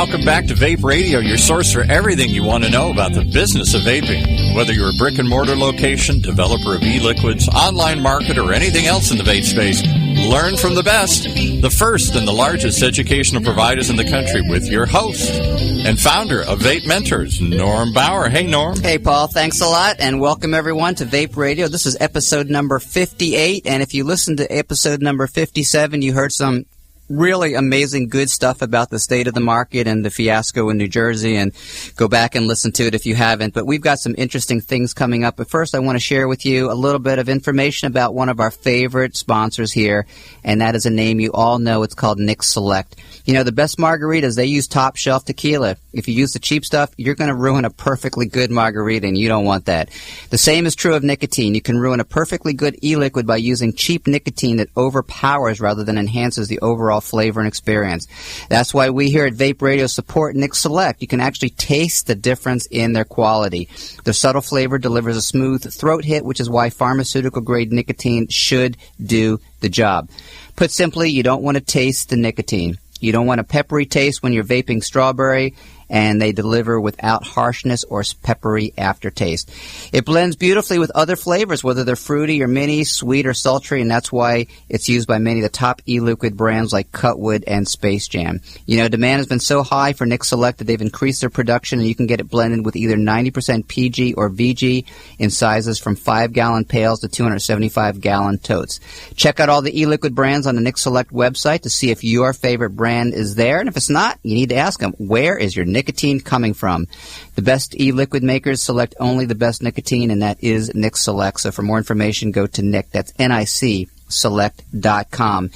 Welcome back to Vape Radio, your source for everything you want to know about the business of vaping. Whether you're a brick-and-mortar location, developer of e-liquids, online market, or anything else in the vape space, learn from the best, the first and the largest educational providers in the country, with your host and founder of VapeMentors, Norm Bauer. Hey, Norm. Hey, Paul. Thanks a lot, and welcome everyone to Vape Radio. This is episode number 58, and if you listened to episode number 57, you heard some really amazing good stuff about the state of the market and the fiasco in New Jersey, and go back and listen to it if you haven't. But we've got some interesting things coming up. But first, I want to share with you a little bit of information about one of our favorite sponsors here, and that is a name you all know. It's called Nick Select. You know, the best margaritas, they use top shelf tequila. If you use the cheap stuff, you're going to ruin a perfectly good margarita, and you don't want that. The same is true of nicotine. You can ruin a perfectly good e-liquid by using cheap nicotine that overpowers rather than enhances the overall flavor and experience. That's why we here at Vape Radio support Nick Select. You can actually taste the difference in their quality. Their subtle flavor delivers a smooth throat hit, which is why pharmaceutical-grade nicotine should do the job. Put simply, you don't want to taste the nicotine. You don't want a peppery taste when you're vaping strawberry, and they deliver without harshness or peppery aftertaste. It blends beautifully with other flavors, whether they're fruity or mini, sweet or sultry, and that's why it's used by many of the top e-liquid brands like Cutwood and Space Jam. You know, demand has been so high for Nick Select that they've increased their production, and you can get it blended with either 90% PG or VG in sizes from 5-gallon pails to 275-gallon totes. Check out all the e-liquid brands on the Nick Select website to see if your favorite brand is there, and if it's not, you need to ask them, where is your nicotine coming from? The best e-liquid makers select only the best nicotine, and that is Nick Select. So for more information, go to Nick. That's NIC select.com.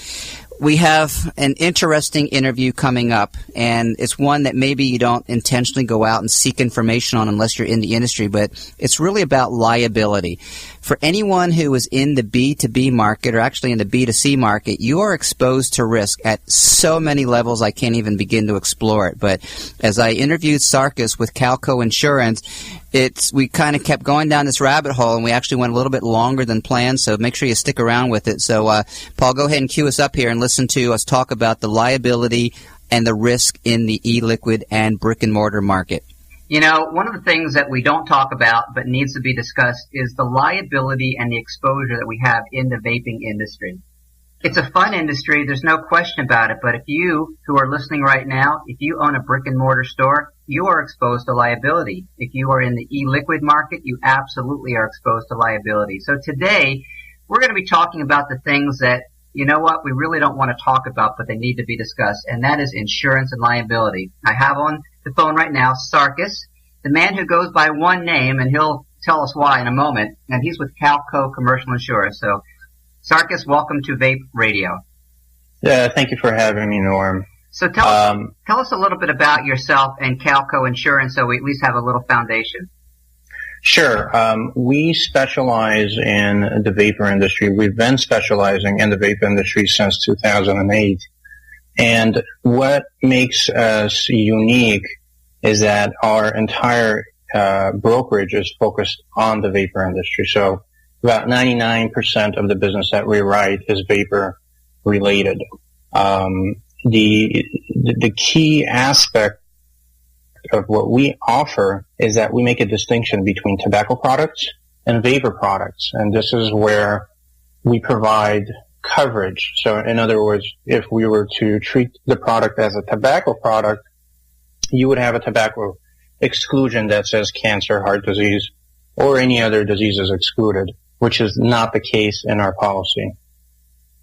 We have an interesting interview coming up, and it's one that maybe you don't intentionally go out and seek information on unless you're in the industry, but it's really about liability. For anyone who is in the B2B market, or actually in the B2C market, you are exposed to risk at so many levels I can't even begin to explore it. But as I interviewed Sarkis with CalCo Insurance, we kind of kept going down this rabbit hole, and we actually went a little bit longer than planned, so make sure you stick around with it. So, Paul, go ahead and cue us up here and listen to us talk about the liability and the risk in the e-liquid and brick-and-mortar market. You know, one of the things that we don't talk about but needs to be discussed is the liability and the exposure that we have in the vaping industry. It's a fun industry, there's no question about it, but if you, who are listening right now, if you own a brick-and-mortar store, you are exposed to liability. If you are in the e-liquid market, you absolutely are exposed to liability. So today, we're going to be talking about the things that, you know what, we really don't want to talk about, but they need to be discussed, and that is insurance and liability. I have on the phone right now Sarkis, the man who goes by one name, and he'll tell us why in a moment, and he's with CalCo Commercial Insurance. So, Sarkis, welcome to Vape Radio. Yeah, thank you for having me, Norm. So tell us a little bit about yourself and CalCo Insurance so we at least have a little foundation. Sure. We specialize in the vapor industry. We've been specializing in the vape industry since 2008. And what makes us unique is that our entire brokerage is focused on the vapor industry. So about 99% of the business that we write is vapor related. The key aspect of what we offer is that we make a distinction between tobacco products and vapor products. And this is where we provide coverage. So in other words, if we were to treat the product as a tobacco product, you would have a tobacco exclusion that says cancer, heart disease, or any other diseases excluded, which is not the case in our policy.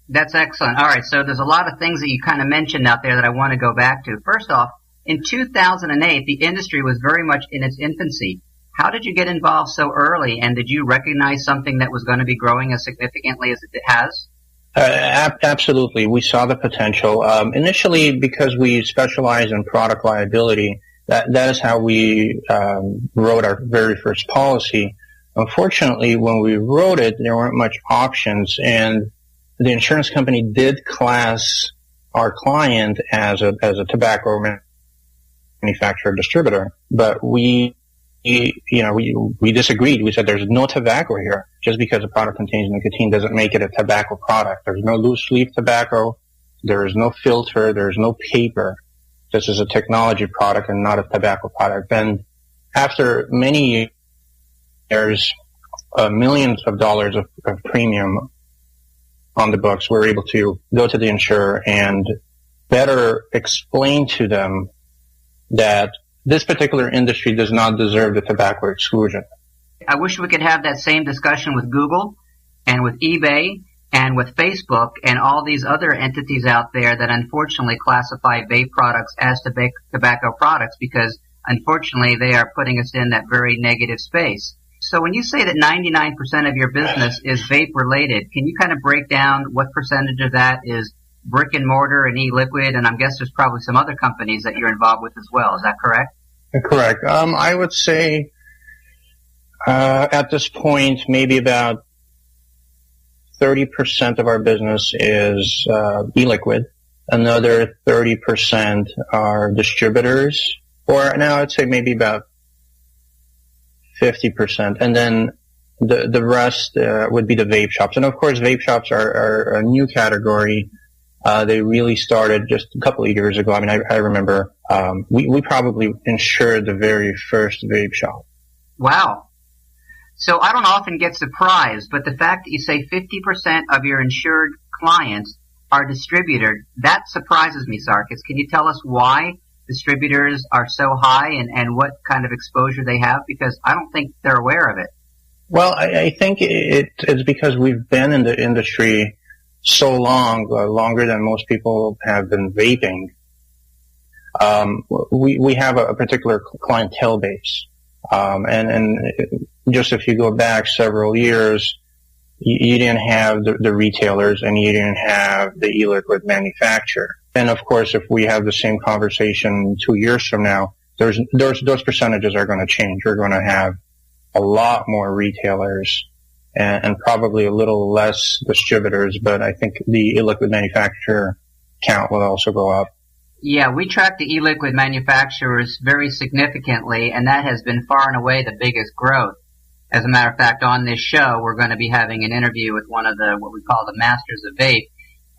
That's excellent. All right, so there's a lot of things that you kind of mentioned out there that I want to go back to. First off, in 2008, the industry was very much in its infancy. How did you get involved so early, and did you recognize something that was going to be growing as significantly as it has? Absolutely. We saw the potential. Initially, because we specialize in product liability, that is how we wrote our very first policy. Unfortunately, when we wrote it, there weren't much options, and the insurance company did class our client as a tobacco manufacturer distributor, but we disagreed. We said there's no tobacco here. Just because a product contains nicotine doesn't make it a tobacco product. There's no loose leaf tobacco. There is no filter. There's no paper. this is a technology product and not a tobacco product. And after many years, millions of dollars of premium on the books, we're able to go to the insurer and better explain to them that this particular industry does not deserve the tobacco exclusion. I wish we could have that same discussion with Google and with eBay and with Facebook and all these other entities out there that unfortunately classify vape products as tobacco products, because unfortunately they are putting us in that very negative space. So when you say that 99% of your business is vape related, can you kind of break down what percentage of that is brick and mortar and e-liquid? And I guess there's probably some other companies that you're involved with as well. Is that correct? Correct. I would say at this point, maybe about 30% of our business is e-liquid. Another 30% are distributors, or now I'd say maybe about 50%. And then the rest would be the vape shops. And of course, vape shops are a new category. They really started just a couple of years ago. I mean, I remember we probably insured the very first vape shop. Wow. So I don't often get surprised, but the fact that you say 50% of your insured clients are distributed, that surprises me, Sarkis. Can you tell us why distributors are so high and what kind of exposure they have? Because I don't think they're aware of it. Well, I think it's because we've been in the industry so long, longer than most people have been vaping. We have a particular clientele base. And just if you go back several years, you didn't have the retailers and you didn't have the e-liquid manufacturer. And of course, if we have the same conversation 2 years from now, those percentages are going to change. We're going to have a lot more retailers and probably a little less distributors, but I think the e-liquid manufacturer count will also go up. Yeah, we track the e-liquid manufacturers very significantly, and that has been far and away the biggest growth. As a matter of fact, on this show, we're going to be having an interview with one of the, what we call the masters of vape,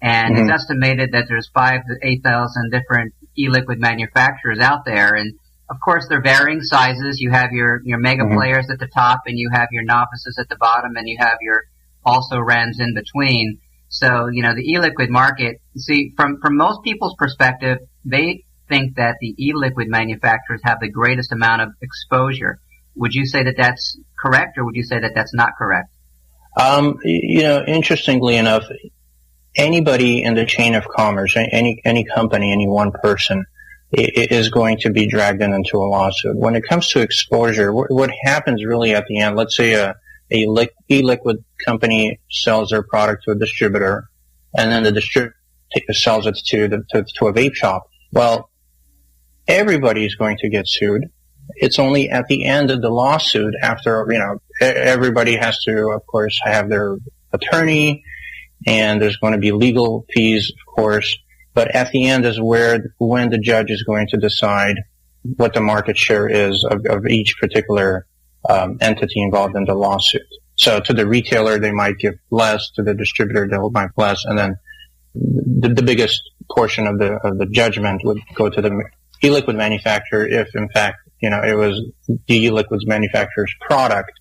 and it's estimated that there's 5,000 to 8,000 different e-liquid manufacturers out there, and of course they're varying sizes. You have your mega players at the top, and you have your novices at the bottom, and you have your also-rans in between. So, you know, the e-liquid market, see, from most people's perspective, they think that the e-liquid manufacturers have the greatest amount of exposure. Would you say that that's correct, or would you say that that's not correct? You know, interestingly enough, anybody in the chain of commerce, any company, any one person is going to be dragged into a lawsuit. When it comes to exposure, what happens really at the end, let's say a e-liquid company sells their product to a distributor, and then the distributor sells it to a vape shop. Well, everybody is going to get sued. It's only at the end of the lawsuit, after, you know, everybody has to, of course, have their attorney, and there's going to be legal fees, of course. But at the end is when the judge is going to decide what the market share is of each particular entity involved in the lawsuit. So to the retailer, they might give less. To the distributor, they might less. And then the biggest portion of the judgment would go to the e-liquid manufacturer if, in fact, you know, it was the e-liquids manufacturer's product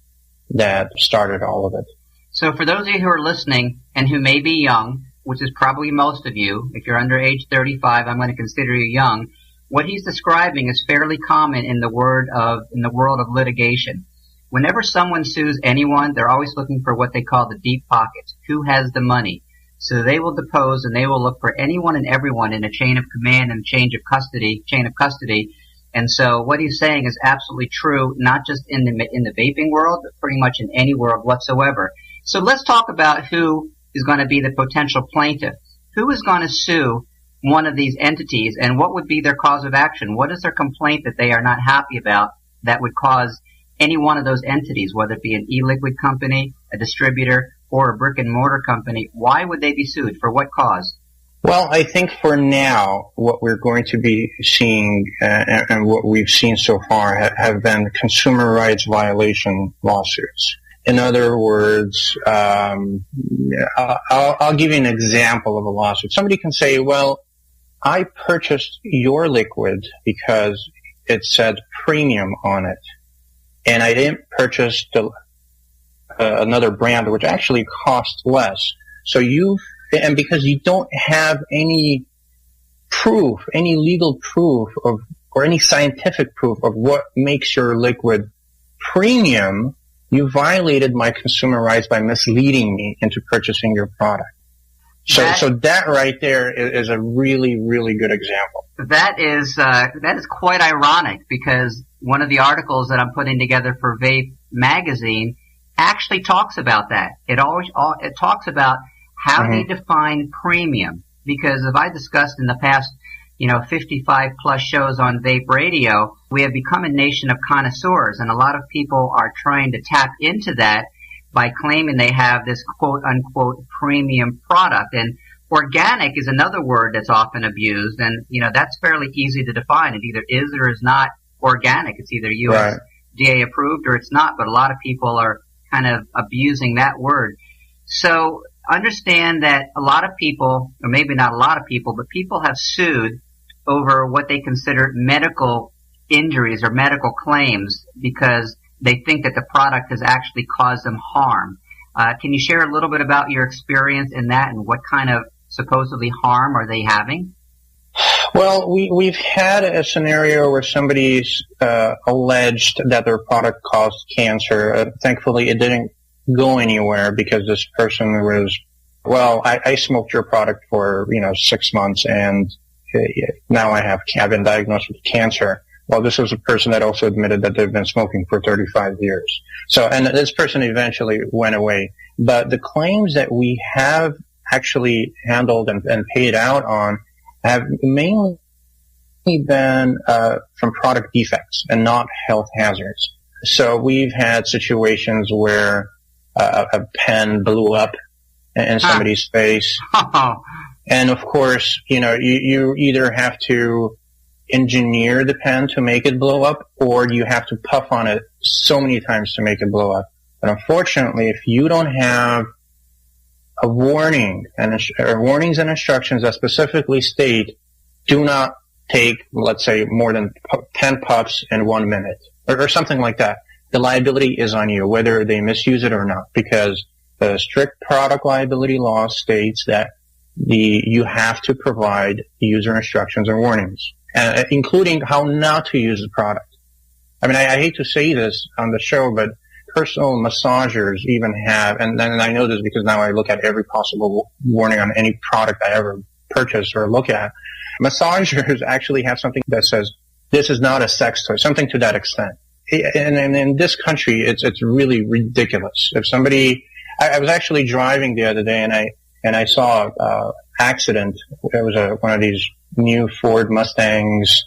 that started all of it. So for those of you who are listening and who may be young, which is probably most of you, if you're under age 35, I'm going to consider you young. What he's describing is fairly common in the world of litigation. Whenever someone sues anyone, they're always looking for what they call the deep pockets. Who has the money? So they will depose and they will look for anyone and everyone in a chain of command and chain of custody. And so what he's saying is absolutely true, not just in the vaping world, but pretty much in any world whatsoever. So let's talk about who is going to be the potential plaintiff. Who is going to sue one of these entities, and what would be their cause of action? What is their complaint that they are not happy about that would cause any one of those entities, whether it be an e-liquid company, a distributor, or a brick and mortar company? Why would they be sued? For what cause? Well, I think for now, what we're going to be seeing and what we've seen so far have been consumer rights violation lawsuits. In other words, I'll give you an example of a lawsuit. Somebody can say, well, I purchased your liquid because it said premium on it, and I didn't purchase another brand which actually cost less. So and because you don't have any proof, any legal proof or any scientific proof of what makes your liquid premium, you violated my consumer rights by misleading me into purchasing your product. So that right there is a really, really good example. That is quite ironic, because one of the articles that I'm putting together for Vape magazine actually talks about that. It talks about how they define premium, because as I discussed in the past, 55 plus shows on Vape Radio, we have become a nation of connoisseurs, and a lot of people are trying to tap into that by claiming they have this quote unquote premium product. And organic is another word that's often abused, and that's fairly easy to define. It either is or is not organic. It's either USDA approved or it's not, but a lot of people are kind of abusing that word. So understand that a lot of people, or maybe not a lot of people, but people have sued over what they consider medical injuries or medical claims because they think that the product has actually caused them harm. Can you share a little bit about your experience in that and what kind of supposedly harm are they having? Well, we've had a scenario where somebody's alleged that their product caused cancer. Thankfully, it didn't go anywhere because this person was, I smoked your product for 6 months and now I've been diagnosed with cancer. Well, this was a person that also admitted that they've been smoking for 35 years. So, and this person eventually went away. But the claims that we have actually handled and paid out on have mainly been from product defects and not health hazards. So we've had situations where a pen blew up in somebody's face. And of course, you either have to engineer the pen to make it blow up, or you have to puff on it so many times to make it blow up. But unfortunately, if you don't have a warning or warnings and instructions that specifically state, do not take, let's say, more than 10 puffs in 1 minute, or something like that, the liability is on you, whether they misuse it or not, because the strict product liability law states that you have to provide user instructions and warnings, including how not to use the product. I mean, I hate to say this on the show, but personal massagers even have, and I know this because now I look at every possible warning on any product I ever purchase or look at. Massagers actually have something that says, this is not a sex toy, something to that extent. And in this country, it's really ridiculous. If somebody, I was actually driving the other day and I saw accident. It was one of these new Ford Mustangs.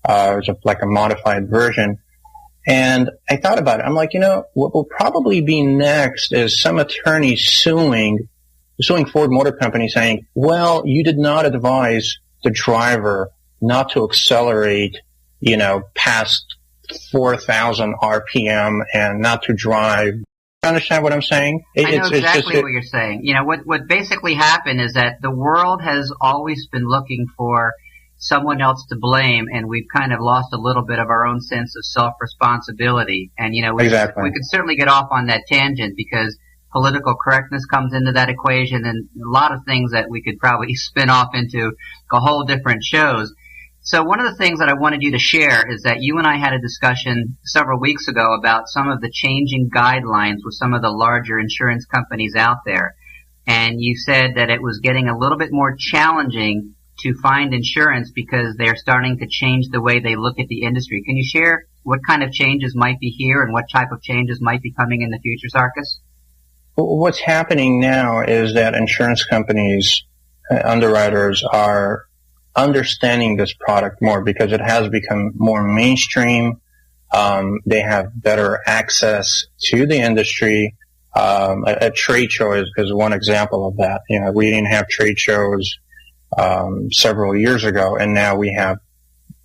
It was like a modified version. And I thought about it. I'm like, what will probably be next is some attorney suing Ford Motor Company saying, well, you did not advise the driver not to accelerate, past 4,000 RPM and not to drive. Understand what I'm saying? I know exactly what you're saying. What basically happened is that the world has always been looking for someone else to blame, and we've kind of lost a little bit of our own sense of self-responsibility. And, we could certainly get off on that tangent because political correctness comes into that equation and a lot of things that we could probably spin off into a whole different shows. So one of the things that I wanted you to share is that you and I had a discussion several weeks ago about some of the changing guidelines with some of the larger insurance companies out there. And you said that it was getting a little bit more challenging to find insurance because they're starting to change the way they look at the industry. Can you share what kind of changes might be here and what type of changes might be coming in the future, Sarkis? What's happening now is that insurance companies, underwriters are understanding this product more because it has become more mainstream. They have better access to the industry. A trade show is one example of that. We didn't have trade shows several years ago, and now we have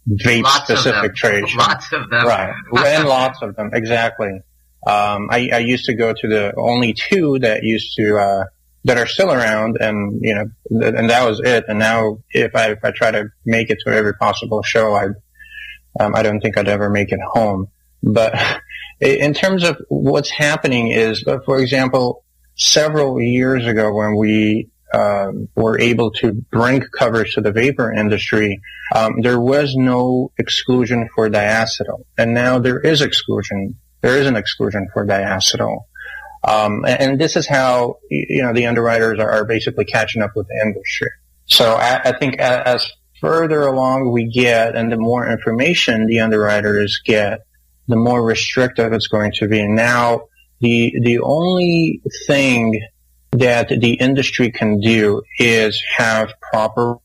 vape-specific trade shows. Lots of them. Right, and lots of them, exactly. I used to go to the only two that used to that are still around, and and that was it. And now, if I try to make it to every possible show, I don't think I'd ever make it home. But in terms of what's happening is, for example, several years ago when we were able to bring coverage to the vapor industry, there was no exclusion for diacetyl, and now there is exclusion. There is an exclusion for diacetyl. And this is how, the underwriters are basically catching up with the industry. So I think as further along we get and the more information the underwriters get, the more restrictive it's going to be. And now the only thing that the industry can do is have proper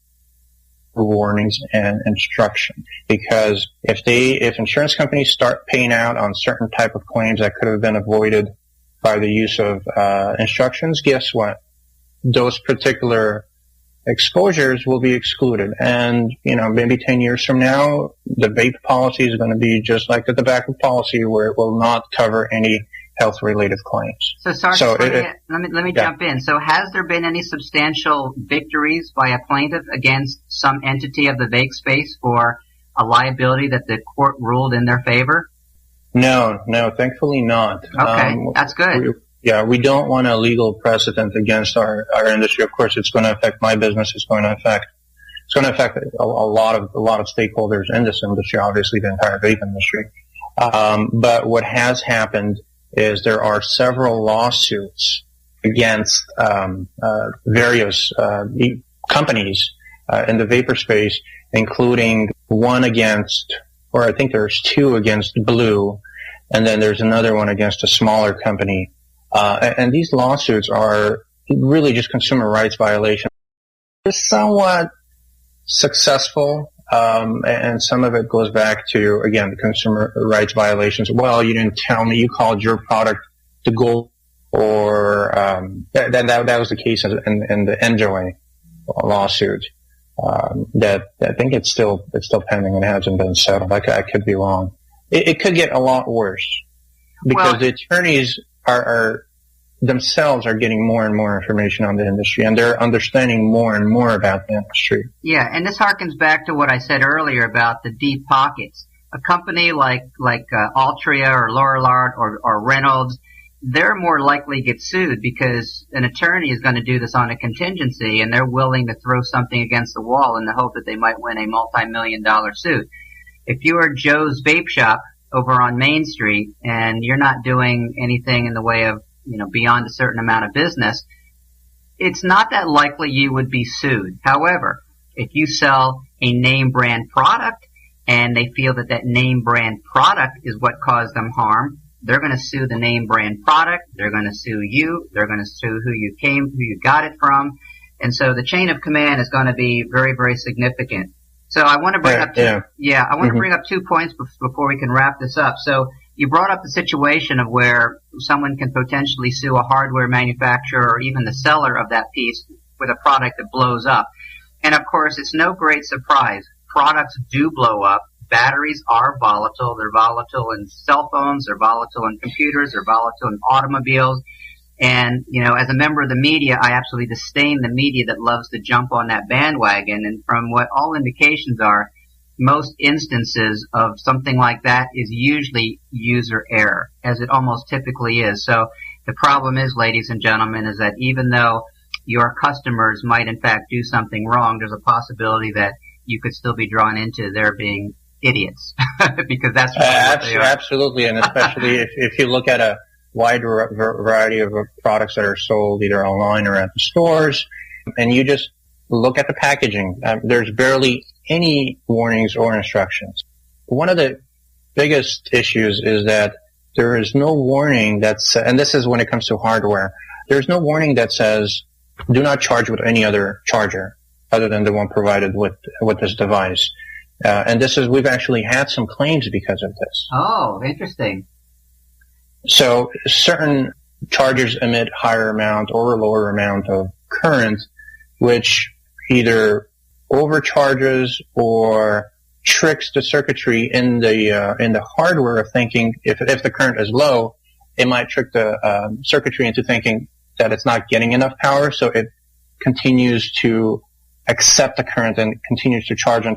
warnings and instruction, because if insurance companies start paying out on certain type of claims that could have been avoided by the use of instructions, guess what? Those particular exposures will be excluded. And, maybe 10 years from now, the vape policy is going to be just like the tobacco policy, where it will not cover any health-related claims. So, Sarkis, let me jump in. So has there been any substantial victories by a plaintiff against some entity of the vape space for a liability that the court ruled in their favor? No, thankfully not. Okay, that's good. We don't want a legal precedent against our industry. Of course, it's going to affect my business. It's going to affect a lot of stakeholders in this industry, obviously the entire vape industry. But what has happened is there are several lawsuits against various companies in the vapor space, including one against, or I think there's two against Blue, and then there's another one against a smaller company. And these lawsuits are really just consumer rights violations. They're somewhat successful, and some of it goes back to, again, consumer rights violations. Well, you didn't tell me, you called your product the gold, or that was the case in the Enjoy lawsuit. That I think it's still pending and hasn't been settled. I could be wrong. It could get a lot worse because the attorneys are themselves are getting more and more information on the industry, and they're understanding more and more about the industry. Yeah, and this harkens back to what I said earlier about the deep pockets. A company like Altria or Lorillard or Reynolds, they're more likely to get sued because an attorney is going to do this on a contingency, and they're willing to throw something against the wall in the hope that they might win a multi-million-dollar suit. If you are Joe's Vape Shop over on Main Street and you're not doing anything in the way of, beyond a certain amount of business, it's not that likely you would be sued. However, if you sell a name brand product and they feel that name brand product is what caused them harm, they're going to sue the name brand product. They're going to sue you. They're going to sue who you got it from. And so the chain of command is going to be very, very significant. So I want to bring up bring up 2 points before we can wrap this up. So you brought up the situation of where someone can potentially sue a hardware manufacturer or even the seller of that piece with a product that blows up. And of course, it's no great surprise. Products do blow up. Batteries are volatile. They're volatile in cell phones. They're volatile in computers. They're volatile in automobiles. And, as a member of the media, I absolutely disdain the media that loves to jump on that bandwagon. And from what all indications are, most instances of something like that is usually user error, as it almost typically is. So the problem is, ladies and gentlemen, is that even though your customers might in fact do something wrong, there's a possibility that you could still be drawn into their being idiots, because that's what they are. Absolutely, and especially if you look at a wide variety of products that are sold either online or at the stores, and you just look at the packaging, there's barely any warnings or instructions. One of the biggest issues is that there is no warning and this is when it comes to hardware, there's no warning that says, do not charge with any other charger other than the one provided with this device. And we've actually had some claims because of this. Oh, interesting. So certain chargers emit higher amount or lower amount of current, which either overcharges or tricks the circuitry in the hardware of thinking if the current is low, it might trick the circuitry into thinking that it's not getting enough power, so it continues to accept the current and continues to charge to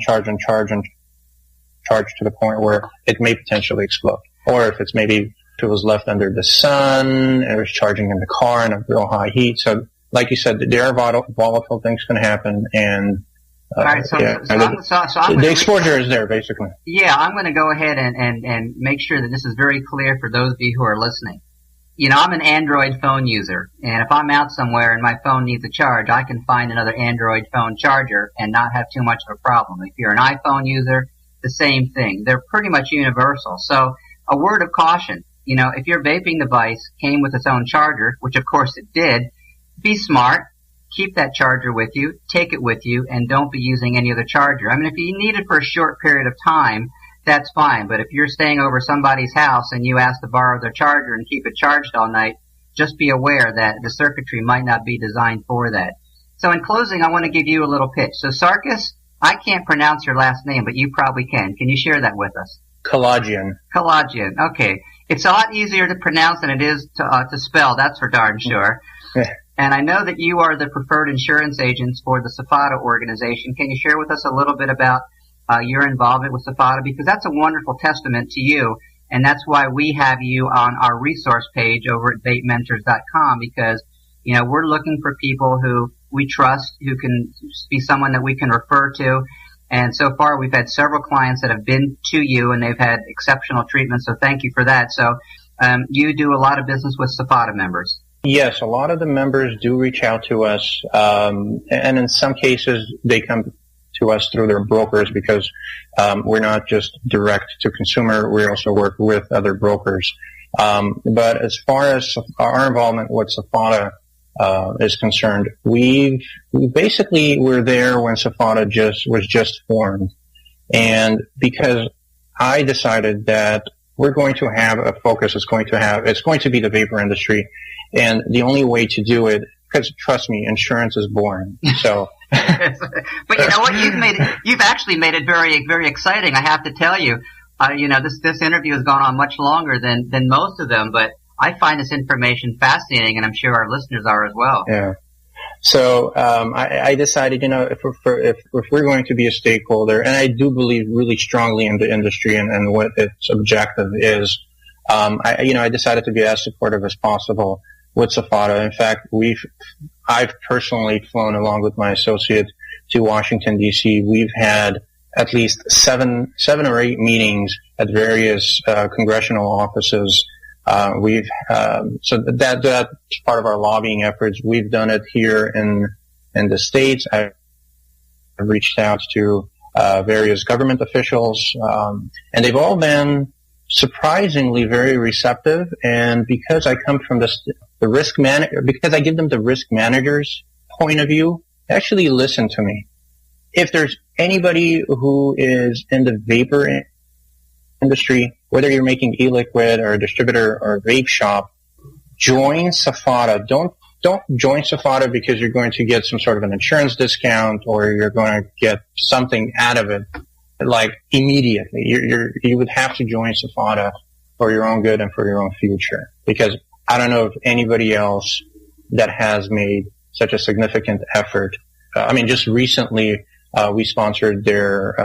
the point where it may potentially explode. Or if it was left under the sun, it was charging in the car in a real high heat. So, like you said, there are volatile things can happen, and all right, the exposure is there, basically. Yeah, I'm going to go ahead and make sure that this is very clear for those of you who are listening. You know, I'm an Android phone user, and if I'm out somewhere and my phone needs a charge, I can find another Android phone charger and not have too much of a problem. If you're an iPhone user, the same thing. They're pretty much universal. So, a word of caution. You know, if your vaping device came with its own charger, which of course it did, be smart. Keep that charger with you, take it with you, and don't be using any other charger. I mean, if you need it for a short period of time, that's fine. But if you're staying over somebody's house and you ask to borrow their charger and keep it charged all night, just be aware that the circuitry might not be designed for that. So in closing, I want to give you a little pitch. So Sarkis, I can't pronounce your last name, but you probably can. Can you share that with us? Kaladzhyan. Kaladzhyan. Okay. It's a lot easier to pronounce than it is to spell. That's for darn sure. And I know that you are the preferred insurance agents for the SFATA organization. Can you share with us a little bit about your involvement with SFATA? Because that's a wonderful testament to you, and that's why we have you on our resource page over at VapeMentors.com, because, you know, we're looking for people who we trust, who can be someone that we can refer to. And so far, we've had several clients that have been to you, and they've had exceptional treatment, so thank you for that. So you do a lot of business with SFATA members. Yes, a lot of the members do reach out to us, and in some cases they come to us through their brokers, because we're not just direct to consumer, we also work with other brokers. But as far as our involvement with SFATA is concerned, we basically were there when SFATA was just formed, and because I decided that we're going to have a focus, it's going to be the vapor industry. And the only way to do it, because trust me, insurance is boring. So, but you know what? You've actually made it very, very exciting. I have to tell you, you know, this interview has gone on much longer than most of them, but I find this information fascinating, and I'm sure our listeners are as well. Yeah. So, I decided, you know, if we're going to be a stakeholder, and I do believe really strongly in the industry and what its objective is, I decided to be as supportive as possible with SFATA. In fact, I've personally flown along with my associate to Washington, D.C. We've had at least seven or eight meetings at various congressional offices. So that's part of our lobbying efforts. We've done it here in the States. I've reached out to various government officials, and they've all been surprisingly very receptive. And because I come from because I give them the risk manager's point of view, they actually listen to me. If there's anybody who is in the vapor industry, whether you're making e-liquid or a distributor or a vape shop, join SFATA. Don't join SFATA because you're going to get some sort of an insurance discount or you're going to get something out of it, like immediately. You would have to join SFATA for your own good and for your own future, because I don't know of anybody else that has made such a significant effort. Just recently, we sponsored their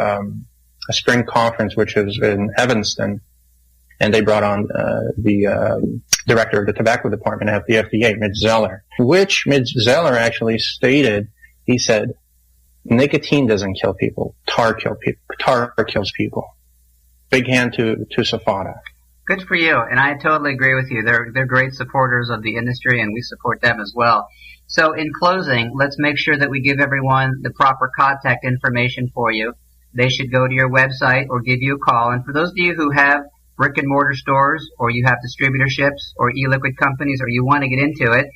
spring conference, which is in Evanston, and they brought on the director of the tobacco department at the FDA, Mitch Zeller, which Mitch Zeller actually stated, he said, nicotine doesn't kill people, tar kills people. Big hand to SFATA. Good for you, and I totally agree with you. They're great supporters of the industry, and we support them as well. So in closing, let's make sure that we give everyone the proper contact information for you. They should go to your website or give you a call. And for those of you who have brick and mortar stores, or you have distributorships or e-liquid companies, or you want to get into it,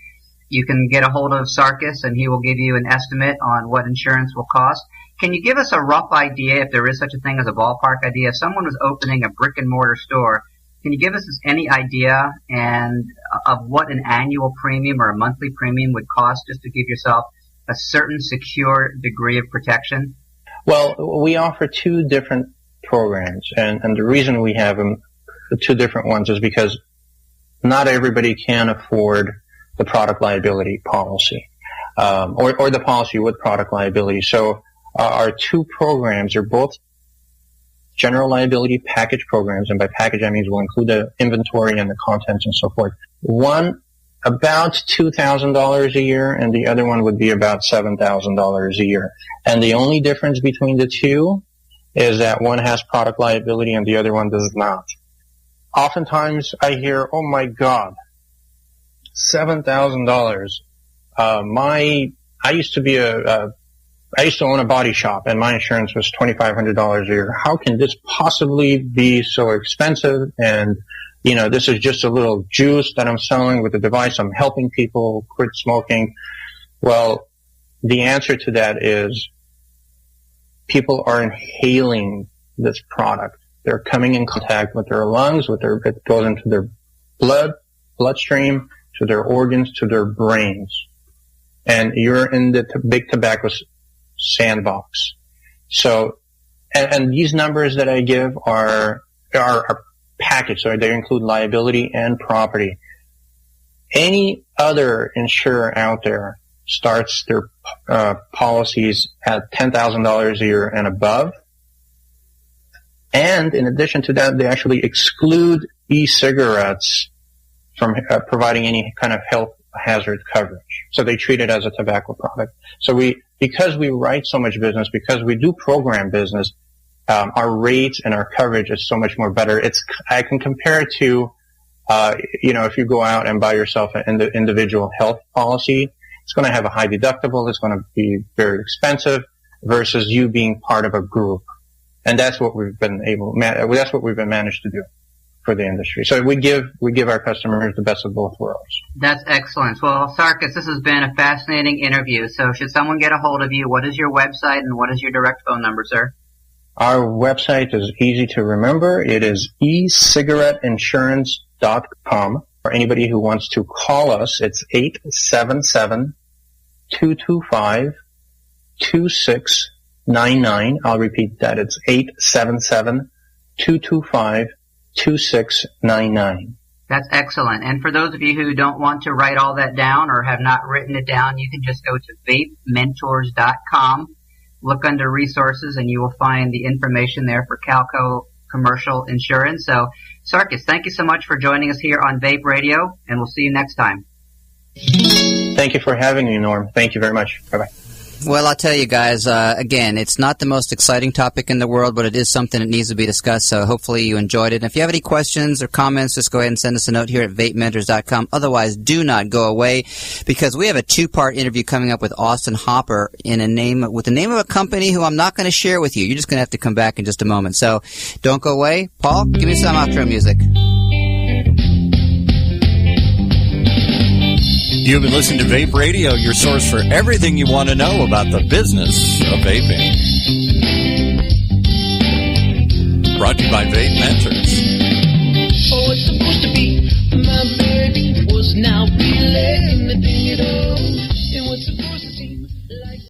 you can get a hold of Sarkis, and he will give you an estimate on what insurance will cost. Can you give us a rough idea, if there is such a thing as a ballpark idea? If someone was opening a brick and mortar store, can you give us any idea of what an annual premium or a monthly premium would cost, just to give yourself a certain secure degree of protection? Well, we offer two different programs, and the reason we have them, the two different ones, is because not everybody can afford the product liability policy, or the policy with product liability. So our two programs are both general liability package programs, and by package I mean we'll include the inventory and the contents and so forth. One about $2,000 a year, and the other one would be about $7,000 a year. And the only difference between the two is that one has product liability and the other one does not. Oftentimes I hear, oh my God, $7,000. I used to own a body shop, and my insurance was $2,500 a year. How can this possibly be so expensive? And, this is just a little juice that I'm selling with the device. I'm helping people quit smoking. Well, the answer to that is people are inhaling this product. They're coming in contact with their lungs, it goes into their bloodstream, to their organs, to their brains. And you're in the big tobacco sandbox. So, and these numbers that I give are packaged, so they include liability and property. Any other insurer out there starts their policies at $10,000 a year and above. And in addition to that, they actually exclude e-cigarettes from providing any kind of health hazard coverage. So they treat it as a tobacco product. So because we write so much business, because we do program business, our rates and our coverage is so much more better. I can compare it to, if you go out and buy yourself an individual health policy, it's going to have a high deductible. It's going to be very expensive versus you being part of a group. And that's what we've been managed to do for the industry. So we give our customers the best of both worlds. That's excellent. Well, Sarkis, this has been a fascinating interview. So should someone get a hold of you, what is your website and what is your direct phone number, sir? Our website is easy to remember. It is ecigaretteinsurance.com. For anybody who wants to call us, it's 877-225-2699. I'll repeat that. It's 877-225-2699. That's excellent. And for those of you who don't want to write all that down or have not written it down, you can just go to VapeMentors.com. Look under resources and you will find the information there for CalCo commercial insurance. So, Sarkis, thank you so much for joining us here on Vape Radio, and we'll see you next time. Thank you for having me, Norm. Thank you very much. Bye-bye. Well, I'll tell you guys, again, it's not the most exciting topic in the world, but it is something that needs to be discussed, so hopefully you enjoyed it. And if you have any questions or comments, just go ahead and send us a note here at VapeMentors.com. Otherwise, do not go away, because we have a two-part interview coming up with Austin Hopper with the name of a company who I'm not going to share with you. You're just going to have to come back in just a moment. So don't go away. Paul, give me some outro music. You've been listening to Vape Radio, your source for everything you want to know about the business of vaping. Brought to you by VapeMentors.